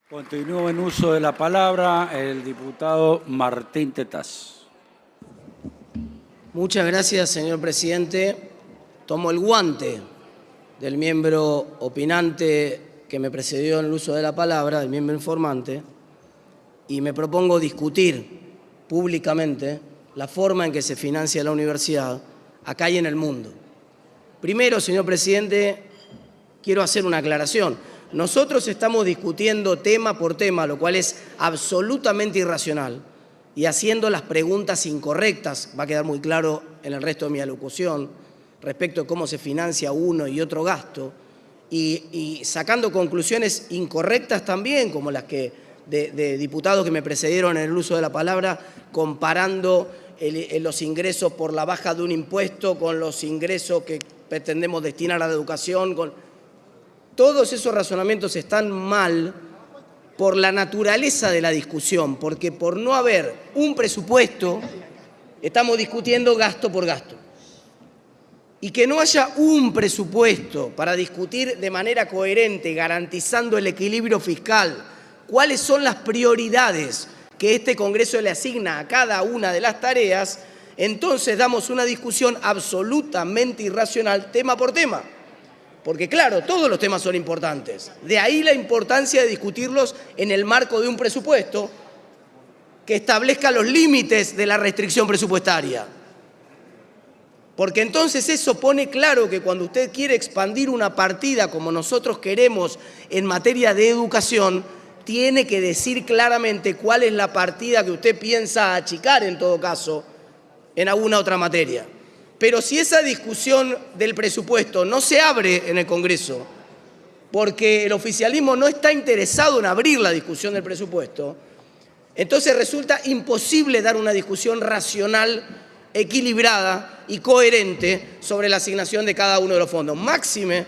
Continúo en uso de la palabra el diputado Martín Tetaz. Muchas gracias, señor presidente. Tomo el guante del miembro opinante que me precedió en el uso de la palabra, del miembro informante, y me propongo discutir públicamente la forma en que se financia la universidad acá y en el mundo. Primero, señor presidente, quiero hacer una aclaración. Nosotros estamos discutiendo tema por tema, lo cual es absolutamente irracional, y haciendo las preguntas incorrectas, va a quedar muy claro en el resto de mi alocución, respecto a cómo se financia uno y otro gasto, y sacando conclusiones incorrectas también, como las que de diputados que me precedieron en el uso de la palabra, comparando los ingresos por la baja de un impuesto con los ingresos que pretendemos destinar a la educación. Todos esos razonamientos están mal por la naturaleza de la discusión, porque por no haber un presupuesto, estamos discutiendo gasto por gasto. Y que no haya un presupuesto para discutir de manera coherente, garantizando el equilibrio fiscal, cuáles son las prioridades que este Congreso le asigna a cada una de las tareas, entonces damos una discusión absolutamente irracional tema por tema. Porque claro, todos los temas son importantes. De ahí la importancia de discutirlos en el marco de un presupuesto que establezca los límites de la restricción presupuestaria. Porque entonces eso pone claro que cuando usted quiere expandir una partida como nosotros queremos en materia de educación, tiene que decir claramente cuál es la partida que usted piensa achicar en todo caso en alguna otra materia. Pero si esa discusión del presupuesto no se abre en el Congreso, porque el oficialismo no está interesado en abrir la discusión del presupuesto, entonces resulta imposible dar una discusión racional, equilibrada y coherente sobre la asignación de cada uno de los fondos. Máxime,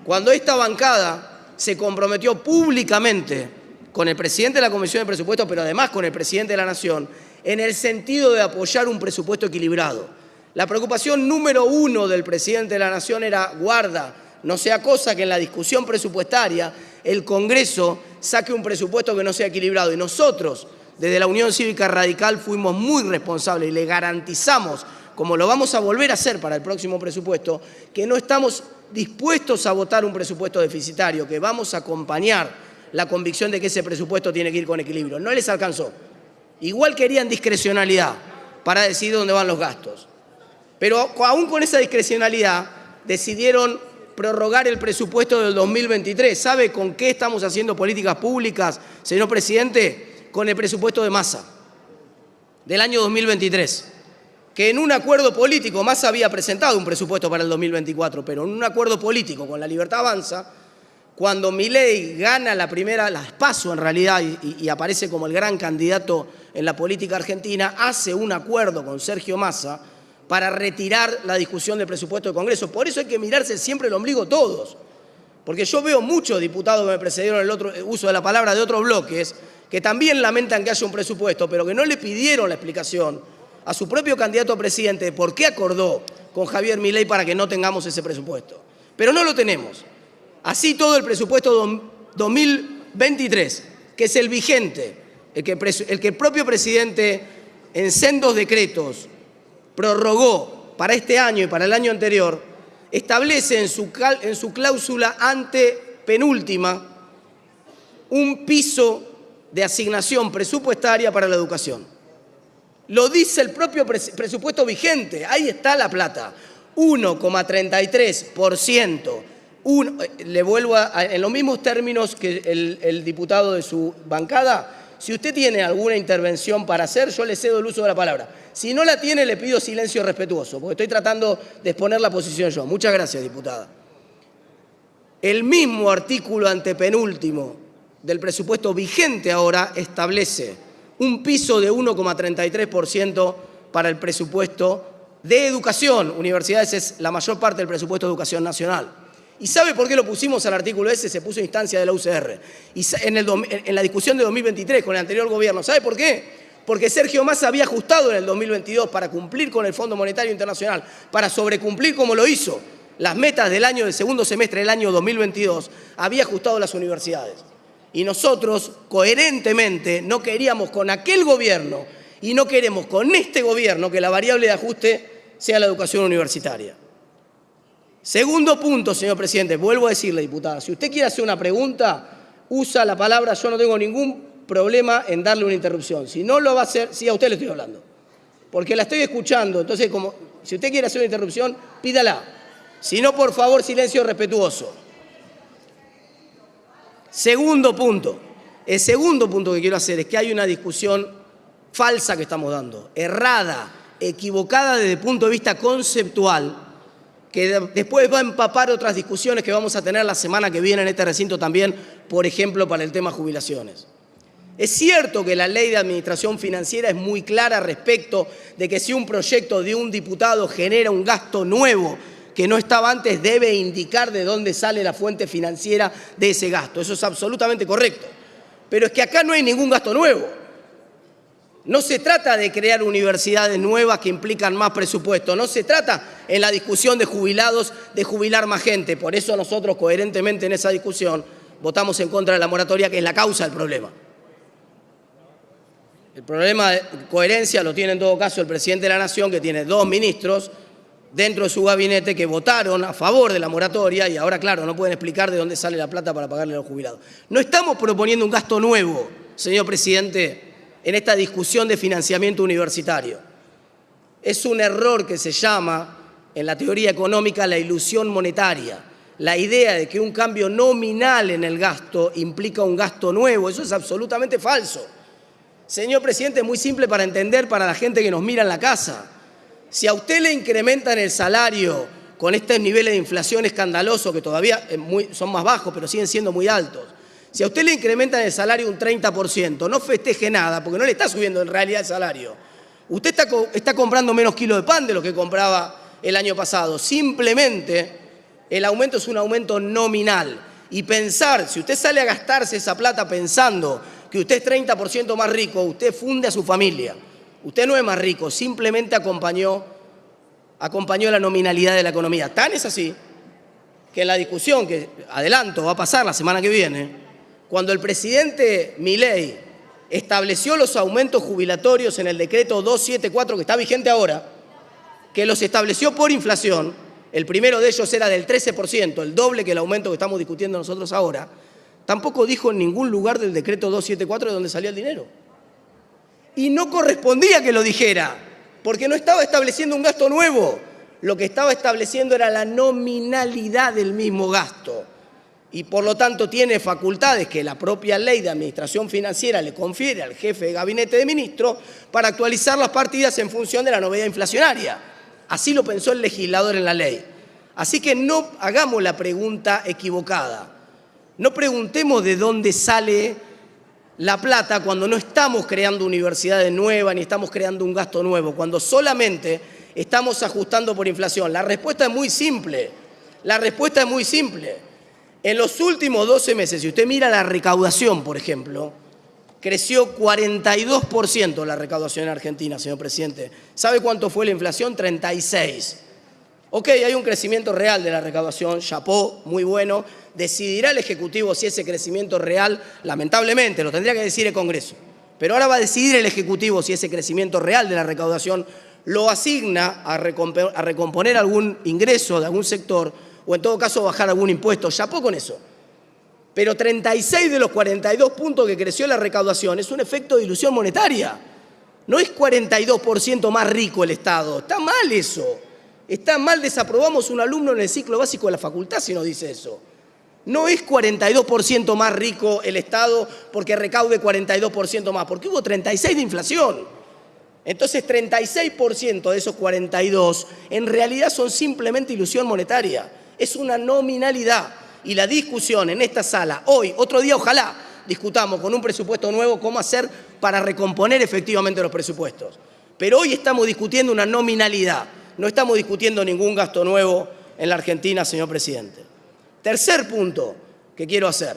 cuando esta bancada se comprometió públicamente con el presidente de la Comisión de Presupuestos, pero además con el presidente de la Nación, en el sentido de apoyar un presupuesto equilibrado. La preocupación número uno del presidente de la Nación era: guarda, no sea cosa que en la discusión presupuestaria el Congreso saque un presupuesto que no sea equilibrado. Y nosotros, desde la Unión Cívica Radical, fuimos muy responsables y le garantizamos, como lo vamos a volver a hacer para el próximo presupuesto, que no estamos dispuestos a votar un presupuesto deficitario, que vamos a acompañar la convicción de que ese presupuesto tiene que ir con equilibrio. No les alcanzó. Igual querían discrecionalidad para decidir dónde van los gastos. Pero aún con esa discrecionalidad decidieron prorrogar el presupuesto del 2023. ¿Sabe con qué estamos haciendo políticas públicas, señor presidente? Con el presupuesto de Massa, del año 2023, que en un acuerdo político, Massa había presentado un presupuesto para el 2024, pero en un acuerdo político con la Libertad Avanza, cuando Milei gana las PASO en realidad y aparece como el gran candidato en la política argentina, hace un acuerdo con Sergio Massa para retirar la discusión del presupuesto del Congreso. Por eso hay que mirarse siempre el ombligo todos. Porque yo veo muchos diputados que me precedieron en el otro uso de la palabra de otros bloques que también lamentan que haya un presupuesto, pero que no le pidieron la explicación a su propio candidato a presidente de por qué acordó con Javier Milei para que no tengamos ese presupuesto. Pero no lo tenemos. Así todo el presupuesto 2023, que es el vigente, el que el propio presidente en sendos decretos prorrogó para este año y para el año anterior, establece en su cláusula antepenúltima un piso de asignación presupuestaria para la educación. Lo dice el propio presupuesto vigente, ahí está la plata, 1,33%. Le vuelvo en los mismos términos que el diputado de su bancada. Si usted tiene alguna intervención para hacer, yo le cedo el uso de la palabra. Si no la tiene, le pido silencio respetuoso, porque estoy tratando de exponer la posición yo. Muchas gracias, diputada. El mismo artículo antepenúltimo del presupuesto vigente ahora establece un piso de 1,33% para el presupuesto de educación. Universidades es la mayor parte del presupuesto de educación nacional. ¿Y sabe por qué lo pusimos al artículo ese? Se puso a instancia de la UCR. Y en la discusión de 2023 con el anterior gobierno. ¿Sabe por qué? Porque Sergio Massa había ajustado en el 2022 para cumplir con el Fondo Monetario Internacional, para sobrecumplir como lo hizo las metas del segundo semestre del año 2022, había ajustado las universidades. Y nosotros, coherentemente, no queríamos con aquel gobierno y no queremos con este gobierno que la variable de ajuste sea la educación universitaria. Segundo punto, señor presidente, vuelvo a decirle, diputada, si usted quiere hacer una pregunta, usa la palabra, yo no tengo ningún problema en darle una interrupción. Si no lo va a hacer, sí, a usted le estoy hablando, porque la estoy escuchando, entonces si usted quiere hacer una interrupción, pídala. Si no, por favor, silencio respetuoso. Segundo punto. El segundo punto que quiero hacer es que hay una discusión falsa que estamos dando, errada, equivocada desde el punto de vista conceptual, que después va a empapar otras discusiones que vamos a tener la semana que viene en este recinto también, por ejemplo, para el tema jubilaciones. Es cierto que la ley de administración financiera es muy clara respecto de que si un proyecto de un diputado genera un gasto nuevo que no estaba antes, debe indicar de dónde sale la fuente financiera de ese gasto. Eso es absolutamente correcto. Pero es que acá no hay ningún gasto nuevo. No se trata de crear universidades nuevas que implican más presupuesto. No se trata en la discusión de jubilados de jubilar más gente. Por eso nosotros, coherentemente en esa discusión, votamos en contra de la moratoria, que es la causa del problema. El problema de coherencia lo tiene en todo caso el presidente de la Nación, que tiene 2 ministros dentro de su gabinete que votaron a favor de la moratoria y ahora, claro, no pueden explicar de dónde sale la plata para pagarle a los jubilados. No estamos proponiendo un gasto nuevo, señor presidente, en esta discusión de financiamiento universitario. Es un error que se llama, en la teoría económica, la ilusión monetaria. La idea de que un cambio nominal en el gasto implica un gasto nuevo, eso es absolutamente falso. Señor presidente, es muy simple para entender para la gente que nos mira en la casa. Si a usted le incrementan el salario con estos niveles de inflación escandalosos, que todavía son más bajos, pero siguen siendo muy altos, si a usted le incrementan el salario un 30%, no festeje nada, porque no le está subiendo en realidad el salario. Usted está comprando menos kilos de pan de lo que compraba el año pasado. Simplemente el aumento es un aumento nominal. Y pensar, si usted sale a gastarse esa plata pensando que usted es 30% más rico, usted funde a su familia. Usted no es más rico, simplemente acompañó la nominalidad de la economía. Tan es así que en la discusión, que adelanto va a pasar la semana que viene, cuando el presidente Milei estableció los aumentos jubilatorios en el decreto 274, que está vigente ahora, que los estableció por inflación, el primero de ellos era del 13%, el doble que el aumento que estamos discutiendo nosotros ahora, tampoco dijo en ningún lugar del decreto 274 de dónde salía el dinero. Y no correspondía que lo dijera, porque no estaba estableciendo un gasto nuevo. Lo que estaba estableciendo era la nominalidad del mismo gasto. Y por lo tanto tiene facultades que la propia ley de administración financiera le confiere al jefe de gabinete de ministros para actualizar las partidas en función de la novedad inflacionaria. Así lo pensó el legislador en la ley. Así que no hagamos la pregunta equivocada. No preguntemos de dónde sale la plata cuando no estamos creando universidades nuevas ni estamos creando un gasto nuevo, cuando solamente estamos ajustando por inflación. La respuesta es muy simple. La respuesta es muy simple. En los últimos 12 meses, si usted mira la recaudación, por ejemplo, creció 42% la recaudación en Argentina, señor presidente. ¿Sabe cuánto fue la inflación? 36%. Ok, hay un crecimiento real de la recaudación, chapó, muy bueno. Decidirá el Ejecutivo si ese crecimiento real, lamentablemente, lo tendría que decir el Congreso. Pero ahora va a decidir el Ejecutivo si ese crecimiento real de la recaudación lo asigna a recomponer algún ingreso de algún sector o en todo caso bajar algún impuesto. Chapó con eso. Pero 36 de los 42 puntos que creció la recaudación es un efecto de ilusión monetaria. No es 42% más rico el Estado. Está mal eso. Está mal, desaprobamos un alumno en el ciclo básico de la facultad si nos dice eso. No es 42% más rico el Estado porque recaude 42% más, porque hubo 36 de inflación. Entonces 36% de esos 42 en realidad son simplemente ilusión monetaria. Es una nominalidad. Y la discusión en esta sala, hoy, otro día ojalá, discutamos con un presupuesto nuevo cómo hacer para recomponer efectivamente los presupuestos. Pero hoy estamos discutiendo una nominalidad. No estamos discutiendo ningún gasto nuevo en la Argentina, señor presidente. Tercer punto que quiero hacer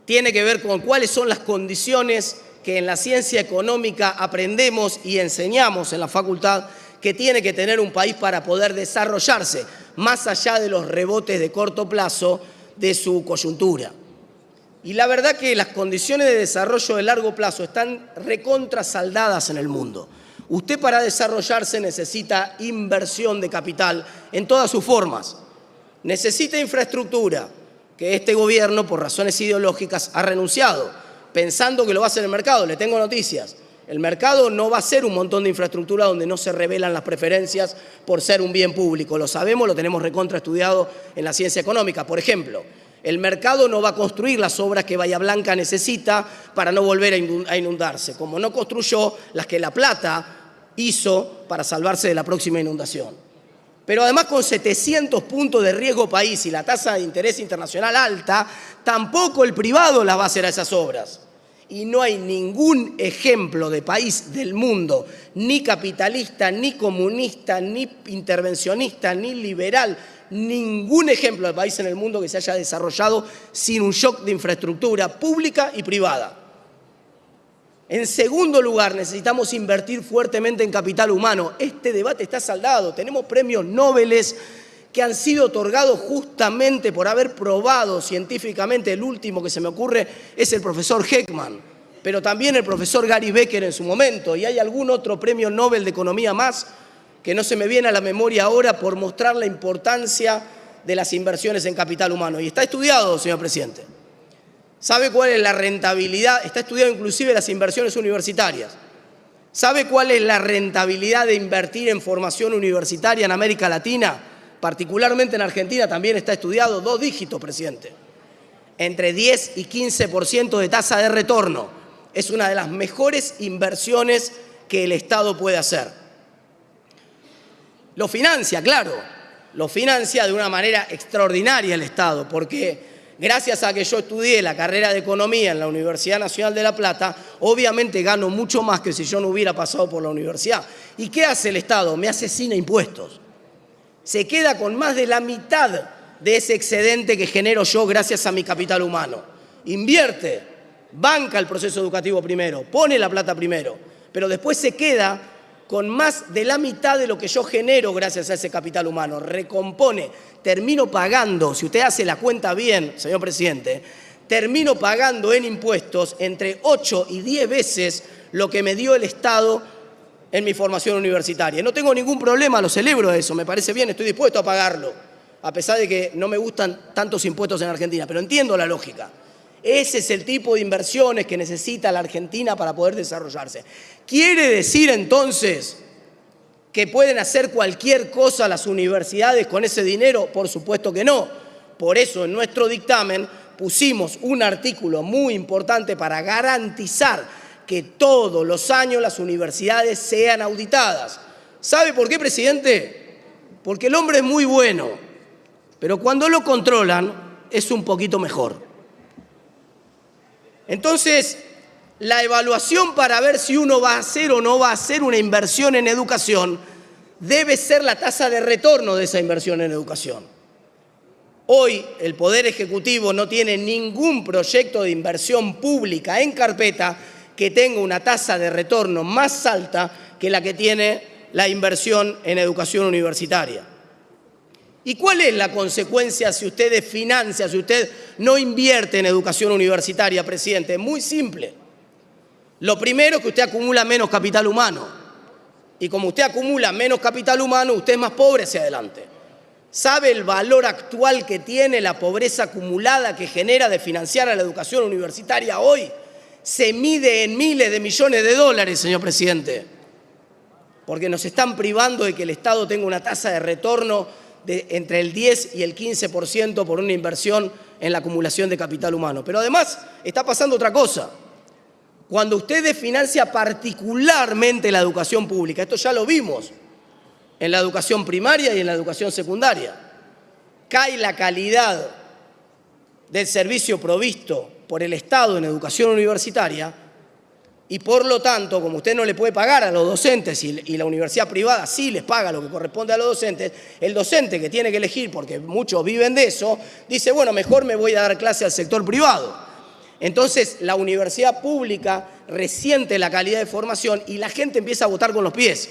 tiene que ver con cuáles son las condiciones que en la ciencia económica aprendemos y enseñamos en la facultad que tiene que tener un país para poder desarrollarse, más allá de los rebotes de corto plazo de su coyuntura. Y la verdad que las condiciones de desarrollo de largo plazo están recontrasaldadas en el mundo. Usted para desarrollarse necesita inversión de capital en todas sus formas. Necesita infraestructura, que este gobierno, por razones ideológicas, ha renunciado, pensando que lo va a hacer el mercado. Le tengo noticias. El mercado no va a ser un montón de infraestructura donde no se revelan las preferencias por ser un bien público. Lo sabemos, lo tenemos recontraestudiado en la ciencia económica. Por ejemplo, el mercado no va a construir las obras que Bahía Blanca necesita para no volver a inundarse, como no construyó las que La Plata hizo para salvarse de la próxima inundación. Pero además, con 700 puntos de riesgo país y la tasa de interés internacional alta, tampoco el privado las va a hacer a esas obras. Y no hay ningún ejemplo de país del mundo, ni capitalista, ni comunista, ni intervencionista, ni liberal, ningún ejemplo de país en el mundo que se haya desarrollado sin un shock de infraestructura pública y privada. En segundo lugar, necesitamos invertir fuertemente en capital humano. Este debate está saldado. Tenemos premios Nobel que han sido otorgados justamente por haber probado científicamente. El último que se me ocurre es el profesor Heckman, pero también el profesor Gary Becker en su momento. Y hay algún otro premio Nobel de Economía más que no se me viene a la memoria ahora por mostrar la importancia de las inversiones en capital humano. Y está estudiado, señor presidente. ¿Sabe cuál es la rentabilidad? Está estudiado inclusive las inversiones universitarias. ¿Sabe cuál es la rentabilidad de invertir en formación universitaria en América Latina? Particularmente en Argentina también está estudiado, 2 dígitos, presidente. Entre 10 y 15% de tasa de retorno. Es una de las mejores inversiones que el Estado puede hacer. Lo financia, claro, lo financia de una manera extraordinaria el Estado, porque gracias a que yo estudié la carrera de Economía en la Universidad Nacional de La Plata, obviamente gano mucho más que si yo no hubiera pasado por la universidad. ¿Y qué hace el Estado? Me asesina impuestos. Se queda con más de la mitad de ese excedente que genero yo gracias a mi capital humano. Invierte, banca el proceso educativo primero, pone la plata primero, pero después se queda con más de la mitad de lo que yo genero gracias a ese capital humano. Recompone, termino pagando, si usted hace la cuenta bien, señor presidente, termino pagando en impuestos entre 8 y 10 veces lo que me dio el Estado en mi formación universitaria. No tengo ningún problema, lo celebro eso, me parece bien, estoy dispuesto a pagarlo, a pesar de que no me gustan tantos impuestos en Argentina, pero entiendo la lógica. Ese es el tipo de inversiones que necesita la Argentina para poder desarrollarse. ¿Quiere decir entonces que pueden hacer cualquier cosa las universidades con ese dinero? Por supuesto que no. Por eso en nuestro dictamen pusimos un artículo muy importante para garantizar que todos los años las universidades sean auditadas. ¿Sabe por qué, presidente? Porque el hombre es muy bueno, pero cuando lo controlan es un poquito mejor. Entonces, la evaluación para ver si uno va a hacer o no va a hacer una inversión en educación debe ser la tasa de retorno de esa inversión en educación. Hoy el Poder Ejecutivo no tiene ningún proyecto de inversión pública en carpeta que tenga una tasa de retorno más alta que la que tiene la inversión en educación universitaria. ¿Y cuál es la consecuencia si usted desfinancia, si usted no invierte en educación universitaria, presidente? Es muy simple. Lo primero es que usted acumula menos capital humano. Y como usted acumula menos capital humano, usted es más pobre hacia adelante. ¿Sabe el valor actual que tiene la pobreza acumulada que genera de financiar a la educación universitaria hoy? Se mide en miles de millones de dólares, señor presidente. Porque nos están privando de que el Estado tenga una tasa de retorno de entre el 10 y el 15% por una inversión en la acumulación de capital humano. Pero además está pasando otra cosa. Cuando usted desfinancia particularmente la educación pública, esto ya lo vimos en la educación primaria y en la educación secundaria, cae la calidad del servicio provisto por el Estado en educación universitaria y por lo tanto, como usted no le puede pagar a los docentes y la universidad privada sí les paga lo que corresponde a los docentes, el docente que tiene que elegir, porque muchos viven de eso, dice, bueno, mejor me voy a dar clase al sector privado. Entonces, la universidad pública resiente la calidad de formación y la gente empieza a votar con los pies.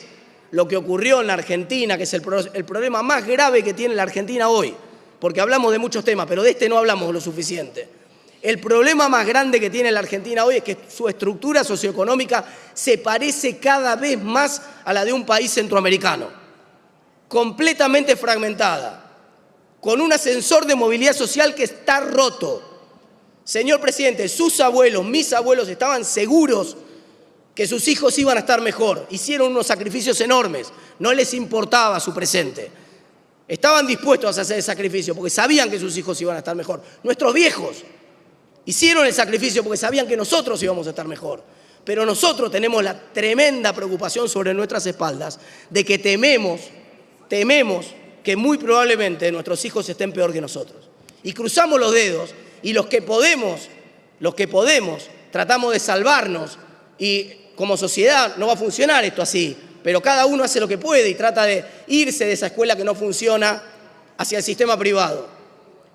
Lo que ocurrió en la Argentina, que es el problema más grave que tiene la Argentina hoy, porque hablamos de muchos temas, pero de este no hablamos lo suficiente. El problema más grande que tiene la Argentina hoy es que su estructura socioeconómica se parece cada vez más a la de un país centroamericano, completamente fragmentada, con un ascensor de movilidad social que está roto. Señor presidente, sus abuelos, mis abuelos estaban seguros que sus hijos iban a estar mejor. Hicieron unos sacrificios enormes, no les importaba su presente. Estaban dispuestos a hacer el sacrificio porque sabían que sus hijos iban a estar mejor. Nuestros viejos hicieron el sacrificio porque sabían que nosotros íbamos a estar mejor. Pero nosotros tenemos la tremenda preocupación sobre nuestras espaldas de que tememos que muy probablemente nuestros hijos estén peor que nosotros. Y cruzamos los dedos y los que podemos, tratamos de salvarnos y como sociedad no va a funcionar esto así, pero cada uno hace lo que puede y trata de irse de esa escuela que no funciona hacia el sistema privado.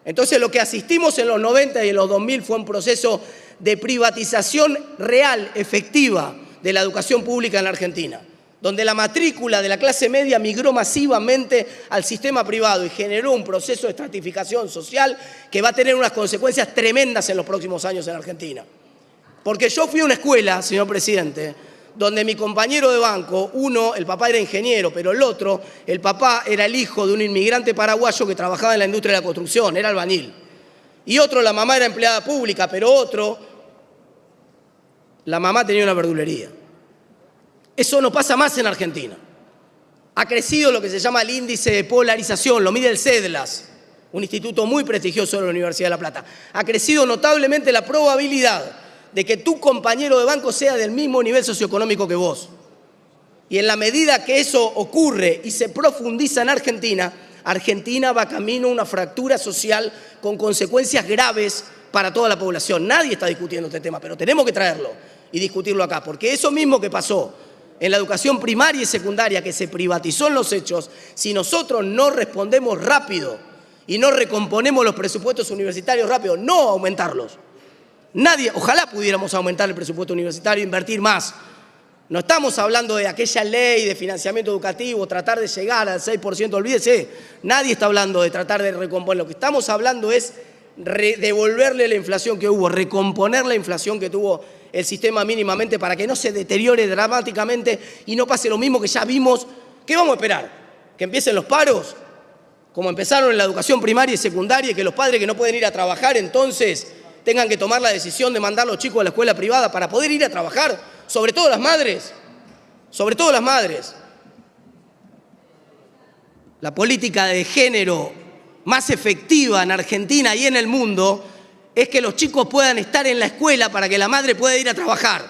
Entonces lo que asistimos en los 90 y en los 2000 fue un proceso de privatización real, efectiva, de la educación pública en la Argentina, donde la matrícula de la clase media migró masivamente al sistema privado y generó un proceso de estratificación social que va a tener unas consecuencias tremendas en los próximos años en Argentina. Porque yo fui a una escuela, señor presidente, donde mi compañero de banco, uno, el papá era ingeniero, pero el otro, el papá era el hijo de un inmigrante paraguayo que trabajaba en la industria de la construcción, era albañil. Y otro, la mamá era empleada pública, pero otro, la mamá tenía una verdulería. Eso no pasa más en Argentina. Ha crecido lo que se llama el índice de polarización, lo mide el CEDLAS, un instituto muy prestigioso de la Universidad de La Plata. Ha crecido notablemente la probabilidad de que tu compañero de banco sea del mismo nivel socioeconómico que vos. Y en la medida que eso ocurre y se profundiza en Argentina, Argentina va camino a una fractura social con consecuencias graves para toda la población. Nadie está discutiendo este tema, pero tenemos que traerlo y discutirlo acá, porque eso mismo que pasó en la educación primaria y secundaria, que se privatizó en los hechos, si nosotros no respondemos rápido y no recomponemos los presupuestos universitarios rápido, no aumentarlos. Nadie, ojalá pudiéramos aumentar el presupuesto universitario e invertir más. No estamos hablando de aquella ley de financiamiento educativo, tratar de llegar al 6%, olvídese. Nadie está hablando de tratar de recomponer. Lo que estamos hablando es devolverle la inflación que hubo, recomponer la inflación que tuvo el sistema mínimamente para que no se deteriore dramáticamente y no pase lo mismo que ya vimos. ¿Qué vamos a esperar? ¿Que empiecen los paros? Como empezaron en la educación primaria y secundaria y que los padres que no pueden ir a trabajar entonces tengan que tomar la decisión de mandar a los chicos a la escuela privada para poder ir a trabajar, sobre todo las madres, La política de género más efectiva en Argentina y en el mundo es que los chicos puedan estar en la escuela para que la madre pueda ir a trabajar.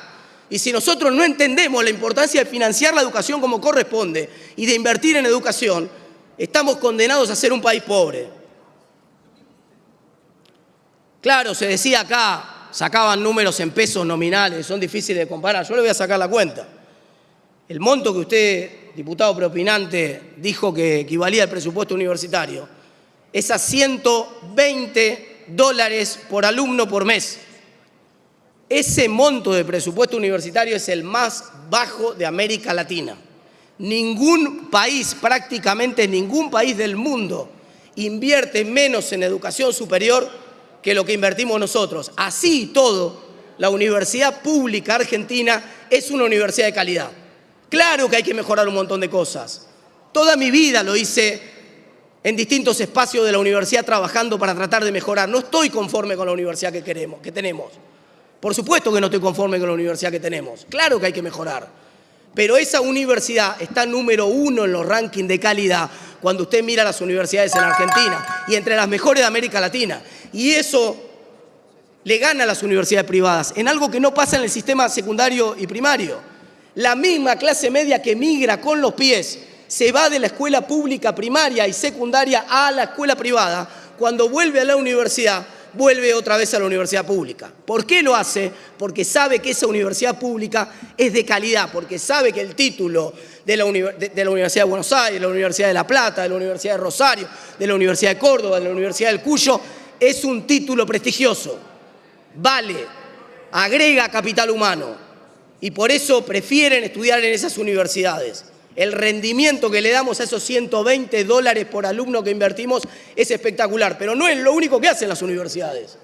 Y si nosotros no entendemos la importancia de financiar la educación como corresponde y de invertir en educación, estamos condenados a ser un país pobre. Claro, se decía acá, sacaban números en pesos nominales, son difíciles de comparar. Yo le voy a sacar la cuenta. El monto que usted, diputado preopinante, dijo que equivalía al presupuesto universitario es a $120 por alumno por mes. Ese monto de presupuesto universitario es el más bajo de América Latina. Ningún país, prácticamente ningún país del mundo, invierte menos en educación superior que lo que invertimos nosotros. Así y todo, la universidad pública argentina es una universidad de calidad. Claro que hay que mejorar un montón de cosas. Toda mi vida lo hice en distintos espacios de la universidad trabajando para tratar de mejorar. No estoy conforme con la universidad que tenemos. Por supuesto que no estoy conforme con la universidad que tenemos. Claro que hay que mejorar. Pero esa universidad está número 1 en los rankings de calidad cuando usted mira las universidades en Argentina y entre las mejores de América Latina. Y eso le gana a las universidades privadas en algo que no pasa en el sistema secundario y primario. La misma clase media que migra con los pies se va de la escuela pública primaria y secundaria a la escuela privada. Cuando vuelve a la universidad, vuelve otra vez a la universidad pública. ¿Por qué lo hace? Porque sabe que esa universidad pública es de calidad, porque sabe que el título de la Universidad de Buenos Aires, de la Universidad de La Plata, de la Universidad de Rosario, de la Universidad de Córdoba, de la Universidad del Cuyo, es un título prestigioso, vale, agrega capital humano y por eso prefieren estudiar en esas universidades. El rendimiento que le damos a esos $120 por alumno que invertimos es espectacular, pero no es lo único que hacen las universidades.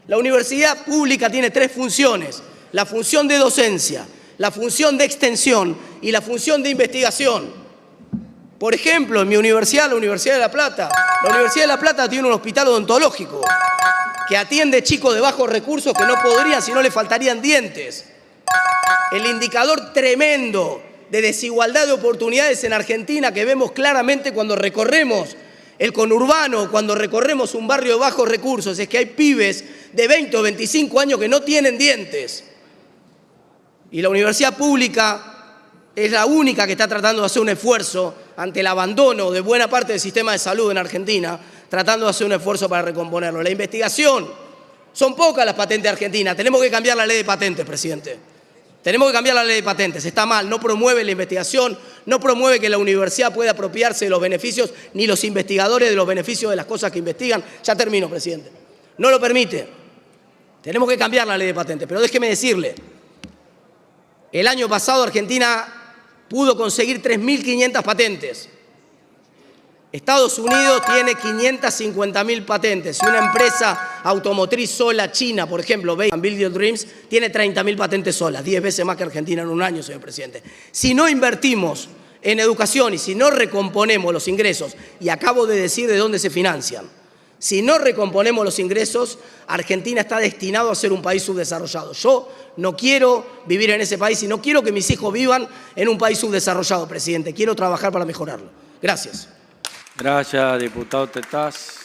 La universidad pública tiene tres funciones: la función de docencia, la función de extensión y la función de investigación. Por ejemplo, en mi universidad, la Universidad de La Plata, tiene un hospital odontológico que atiende chicos de bajos recursos que no podrían si no le faltarían dientes. El indicador tremendo de desigualdad de oportunidades en Argentina que vemos claramente cuando recorremos el conurbano, cuando recorremos un barrio de bajos recursos, es que hay pibes de 20 o 25 años que no tienen dientes. Y la universidad pública es la única que está tratando de hacer un esfuerzo ante el abandono de buena parte del sistema de salud en Argentina, tratando de hacer un esfuerzo para recomponerlo. La investigación, son pocas las patentes argentinas, tenemos que cambiar la ley de patentes, presidente. Tenemos que cambiar la ley de patentes, está mal, no promueve la investigación, no promueve que la universidad pueda apropiarse de los beneficios, ni los investigadores de los beneficios de las cosas que investigan. Ya termino, presidente. No lo permite. Tenemos que cambiar la ley de patentes, pero déjeme decirle, el año pasado Argentina pudo conseguir 3.500 patentes. Estados Unidos tiene 550.000 patentes. Y una empresa automotriz sola, China, por ejemplo, Build Your Dreams, tiene 30.000 patentes solas, 10 veces más que Argentina en un año, señor presidente. Si no invertimos en educación y si no recomponemos los ingresos, y acabo de decir de dónde se financian, si no recomponemos los ingresos, Argentina está destinado a ser un país subdesarrollado. Yo no quiero vivir en ese país y no quiero que mis hijos vivan en un país subdesarrollado, presidente. Quiero trabajar para mejorarlo. Gracias. Gracias, diputado Tetaz.